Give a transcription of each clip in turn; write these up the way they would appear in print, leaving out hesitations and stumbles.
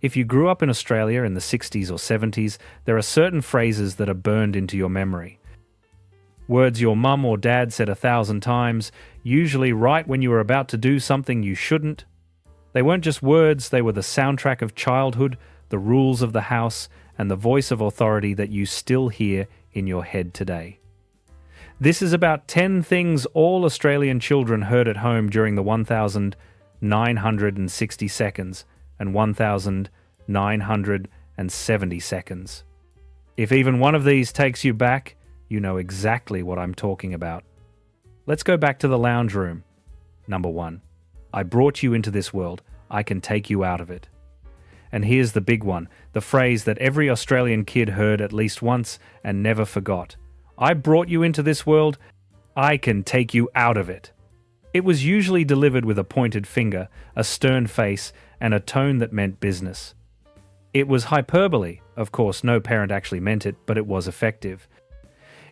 If you grew up in Australia in the 60s or 70s, there are certain phrases that are burned into your memory. Words your mum or dad said 1,000 times, usually right when you were about to do something you shouldn't. They weren't just words, they were the soundtrack of childhood, the rules of the house, and the voice of authority that you still hear in your head today. This is about 10 things all Australian children heard at home during the 1,960 seconds and 1,970 seconds. If even one of these takes you back, you know exactly what I'm talking about. Let's go back to the lounge room. Number 1. I brought you into this world. I can take you out of it. And here's the big one, the phrase that every Australian kid heard at least once and never forgot. I brought you into this world. I can take you out of it. It was usually delivered with a pointed finger, a stern face, and a tone that meant business. It was hyperbole. Of course, no parent actually meant it, but it was effective.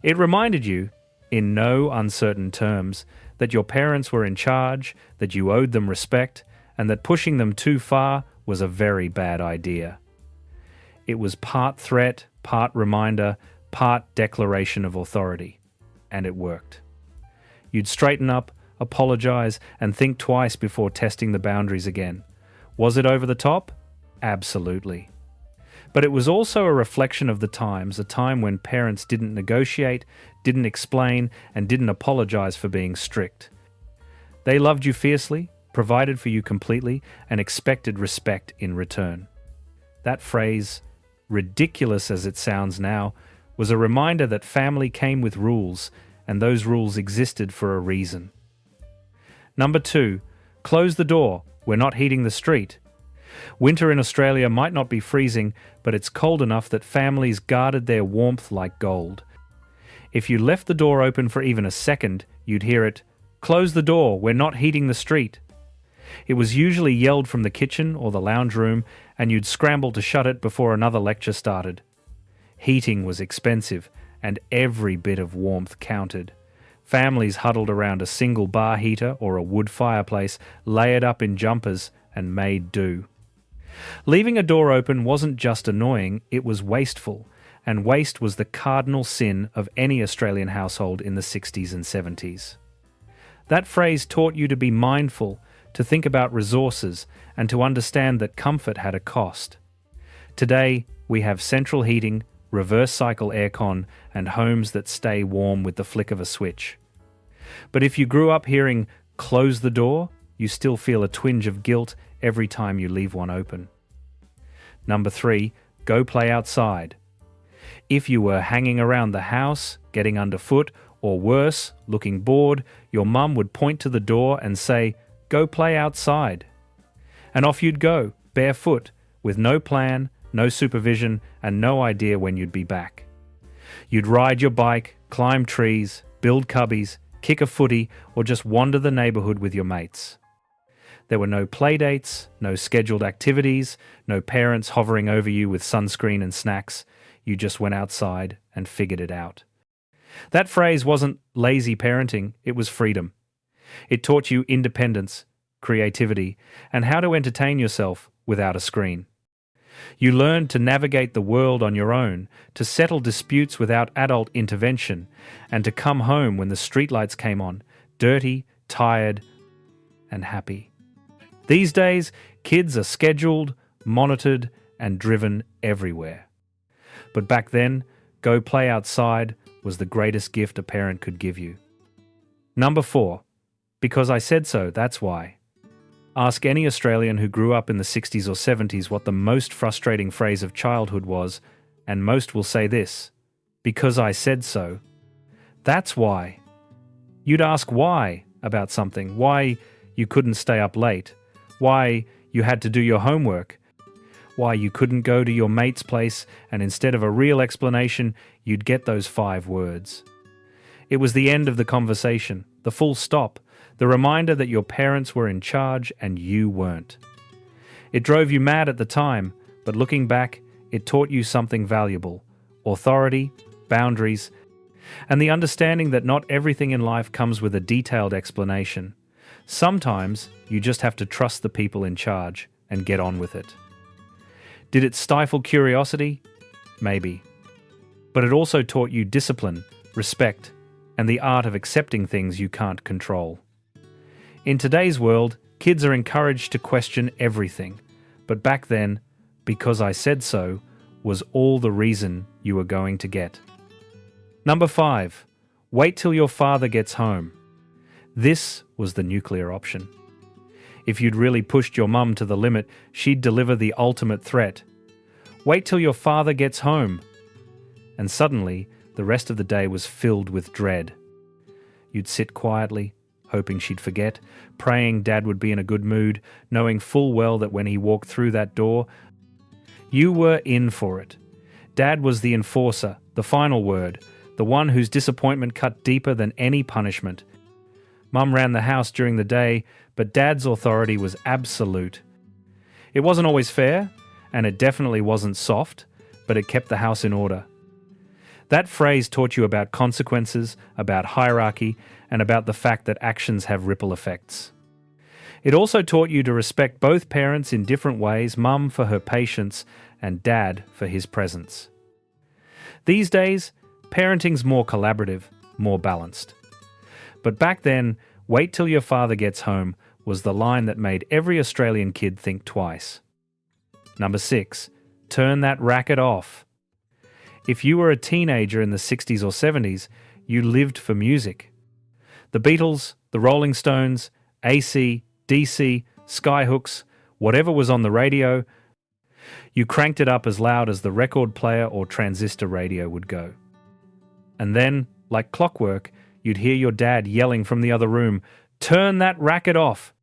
It reminded you, in no uncertain terms, that your parents were in charge, that you owed them respect, and that pushing them too far was a very bad idea. It was part threat, part reminder, part declaration of authority. And it worked. You'd straighten up, apologize, and think twice before testing the boundaries again. Was it over the top? Absolutely. But it was also a reflection of the times, a time when parents didn't negotiate, didn't explain, and didn't apologize for being strict. They loved you fiercely, provided for you completely, and expected respect in return. That phrase, ridiculous as it sounds now, was a reminder that family came with rules, and those rules existed for a reason. Number 2, close the door. We're not heating the street. Winter in Australia might not be freezing, but it's cold enough that families guarded their warmth like gold. If you left the door open for even a second, you'd hear it, "Close the door, we're not heating the street." It was usually yelled from the kitchen or the lounge room, and you'd scramble to shut it before another lecture started. Heating was expensive, and every bit of warmth counted. Families huddled around a single bar heater or a wood fireplace, layered up in jumpers, and made do. Leaving a door open wasn't just annoying, it was wasteful, and waste was the cardinal sin of any Australian household in the 60s and 70s. That phrase taught you to be mindful, to think about resources, and to understand that comfort had a cost. Today, we have central heating, reverse cycle aircon, and homes that stay warm with the flick of a switch. But if you grew up hearing, "Close the door," you still feel a twinge of guilt every time you leave one open. Number 3, go play outside. If you were hanging around the house, getting underfoot, or worse, looking bored, your mum would point to the door and say, "Go play outside." And off you'd go, barefoot, with no plan, no supervision, and no idea when you'd be back. You'd ride your bike, climb trees, build cubbies, kick a footy, or just wander the neighbourhood with your mates. There were no playdates, no scheduled activities, no parents hovering over you with sunscreen and snacks. You just went outside and figured it out. That phrase wasn't lazy parenting, it was freedom. It taught you independence, creativity, and how to entertain yourself without a screen. You learned to navigate the world on your own, to settle disputes without adult intervention, and to come home when the streetlights came on, dirty, tired, and happy. These days, kids are scheduled, monitored, and driven everywhere. But back then, go play outside was the greatest gift a parent could give you. Number 4, because I said so, that's why. Ask any Australian who grew up in the 60s or 70s what the most frustrating phrase of childhood was, and most will say this, "Because I said so." That's why. You'd ask why about something, why you couldn't stay up late, why you had to do your homework, why you couldn't go to your mate's place, and instead of a real explanation, you'd get those 5 words. It was the end of the conversation, the full stop, the reminder that your parents were in charge and you weren't. It drove you mad at the time, but looking back, it taught you something valuable: authority, boundaries, and the understanding that not everything in life comes with a detailed explanation. Sometimes you just have to trust the people in charge and get on with it. Did it stifle curiosity? Maybe. But it also taught you discipline, respect, and the art of accepting things you can't control. In today's world, kids are encouraged to question everything, but back then, because I said so, was all the reason you were going to get. Number 5. Wait till your father gets home. This was the nuclear option. If you'd really pushed your mum to the limit, she'd deliver the ultimate threat. Wait till your father gets home. And suddenly, the rest of the day was filled with dread. You'd sit quietly, hoping she'd forget, praying Dad would be in a good mood, knowing full well that when he walked through that door, you were in for it. Dad was the enforcer, the final word, the one whose disappointment cut deeper than any punishment. Mum ran the house during the day, but Dad's authority was absolute. It wasn't always fair, and it definitely wasn't soft, but it kept the house in order. That phrase taught you about consequences, about hierarchy, and about the fact that actions have ripple effects. It also taught you to respect both parents in different ways, Mum for her patience and Dad for his presence. These days, parenting's more collaborative, more balanced. But back then, wait till your father gets home was the line that made every Australian kid think twice. Number 6. Turn that racket off. If you were a teenager in the 60s or 70s, you lived for music. The Beatles, the Rolling Stones, AC, DC, Skyhooks, whatever was on the radio, you cranked it up as loud as the record player or transistor radio would go. And then, like clockwork, you'd hear your dad yelling from the other room, "Turn that racket off!"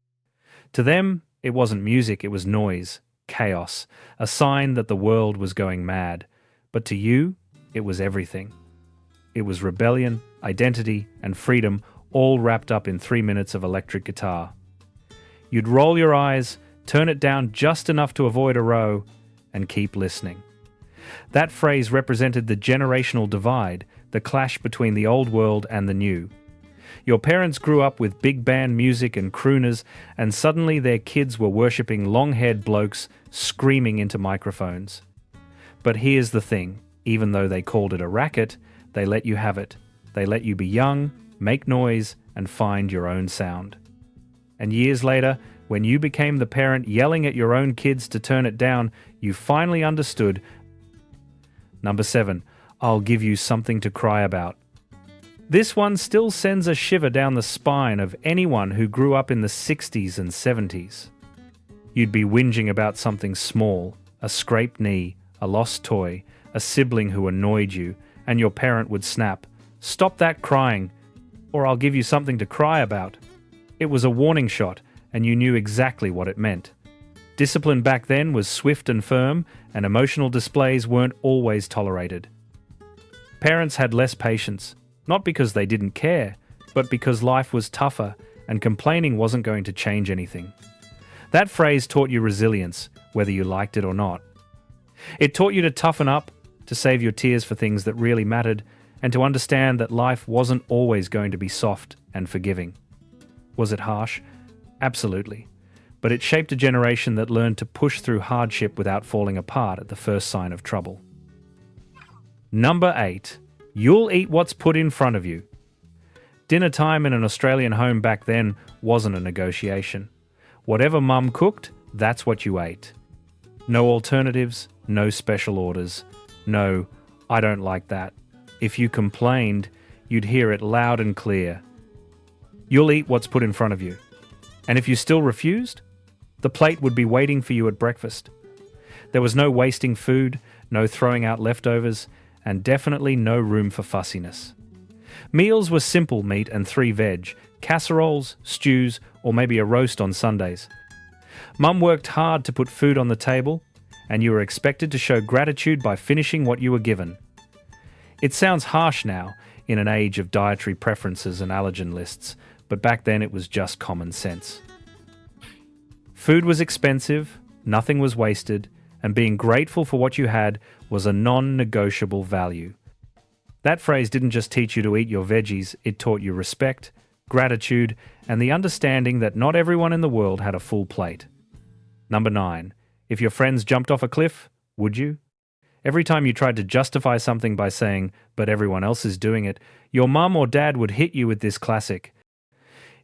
To them, it wasn't music, it was noise, chaos, a sign that the world was going mad. But to you, it was everything. It was rebellion, identity, and freedom, all wrapped up in 3 minutes of electric guitar. You'd roll your eyes, turn it down just enough to avoid a row, and keep listening. That phrase represented the generational divide, the clash between the old world and the new. Your parents grew up with big band music and crooners, and suddenly their kids were worshipping long-haired blokes screaming into microphones. But here's the thing, even though they called it a racket, they let you have it. They let you be young, make noise, and find your own sound. And years later, when you became the parent yelling at your own kids to turn it down, you finally understood. Number 7, I'll give you something to cry about. This one still sends a shiver down the spine of anyone who grew up in the 60s and 70s. You'd be whinging about something small, a scraped knee, a lost toy, a sibling who annoyed you, and your parent would snap, "Stop that crying, or I'll give you something to cry about." It was a warning shot, and you knew exactly what it meant. Discipline back then was swift and firm, and emotional displays weren't always tolerated. Parents had less patience, not because they didn't care, but because life was tougher, and complaining wasn't going to change anything. That phrase taught you resilience, whether you liked it or not. It taught you to toughen up, to save your tears for things that really mattered, and to understand that life wasn't always going to be soft and forgiving. Was it harsh? Absolutely. But it shaped a generation that learned to push through hardship without falling apart at the first sign of trouble. Number 8. You'll eat what's put in front of you. Dinner time in an Australian home back then wasn't a negotiation. Whatever Mum cooked, that's what you ate. No alternatives, no special orders. No, I don't like that. If you complained, you'd hear it loud and clear. You'll eat what's put in front of you. And if you still refused, the plate would be waiting for you at breakfast. There was no wasting food, no throwing out leftovers, and definitely no room for fussiness. Meals were simple meat and 3 veg, casseroles, stews, or maybe a roast on Sundays. Mum worked hard to put food on the table, and you were expected to show gratitude by finishing what you were given. It sounds harsh now, in an age of dietary preferences and allergen lists, but back then it was just common sense. Food was expensive, nothing was wasted, and being grateful for what you had was a non-negotiable value. That phrase didn't just teach you to eat your veggies, it taught you respect, gratitude, and the understanding that not everyone in the world had a full plate. Number 9. If your friends jumped off a cliff, would you? Every time you tried to justify something by saying, but everyone else is doing it, your mum or dad would hit you with this classic.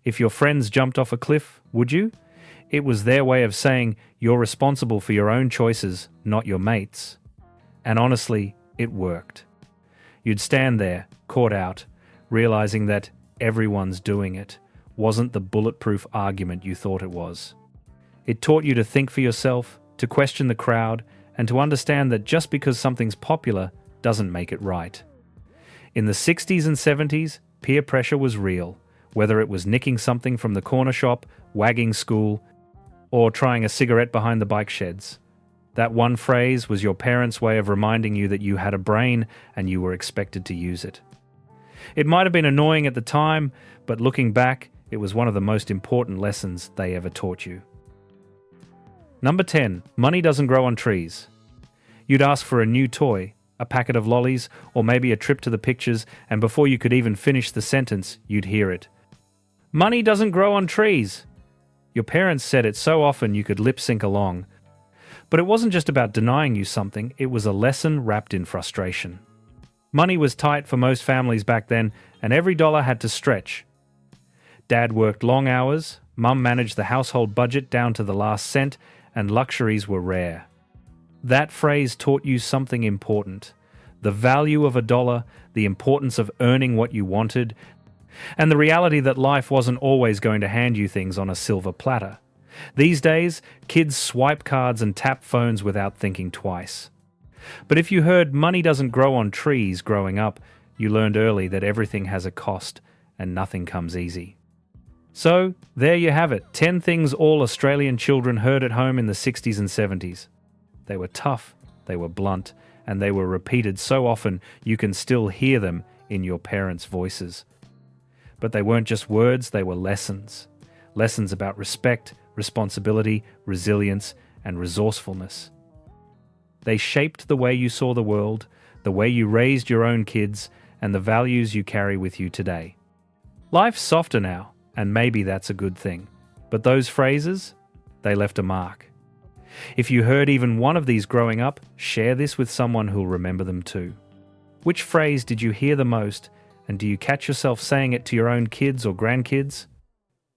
If your friends jumped off a cliff, would you? It was their way of saying you're responsible for your own choices, not your mates. And honestly, it worked. You'd stand there, caught out, realizing that everyone's doing it wasn't the bulletproof argument you thought it was. It taught you to think for yourself, to question the crowd, and to understand that just because something's popular doesn't make it right. In the 60s and 70s, peer pressure was real, whether it was nicking something from the corner shop, wagging school, or trying a cigarette behind the bike sheds. That one phrase was your parents' way of reminding you that you had a brain and you were expected to use it. It might have been annoying at the time, but looking back, it was one of the most important lessons they ever taught you. Number 10. Money doesn't grow on trees. You'd ask for a new toy, a packet of lollies, or maybe a trip to the pictures, and before you could even finish the sentence, you'd hear it. Money doesn't grow on trees. Your parents said it so often you could lip sync along. But it wasn't just about denying you something, it was a lesson wrapped in frustration. Money was tight for most families back then, and every dollar had to stretch. Dad worked long hours, Mum managed the household budget down to the last cent, and luxuries were rare. That phrase taught you something important. The value of a dollar, the importance of earning what you wanted, and the reality that life wasn't always going to hand you things on a silver platter. These days, kids swipe cards and tap phones without thinking twice. But if you heard money doesn't grow on trees growing up, you learned early that everything has a cost and nothing comes easy. So, there you have it, 10 things all Australian children heard at home in the 60s and 70s. They were tough, they were blunt, and they were repeated so often you can still hear them in your parents' voices. But they weren't just words, they were lessons. Lessons about respect, responsibility, resilience, and resourcefulness. They shaped the way you saw the world, the way you raised your own kids, and the values you carry with you today. Life's softer now, and maybe that's a good thing. But those phrases, they left a mark. If you heard even one of these growing up, share this with someone who'll remember them too. Which phrase did you hear the most, and do you catch yourself saying it to your own kids or grandkids?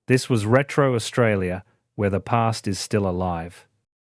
This was Retro Australia, where the past is still alive.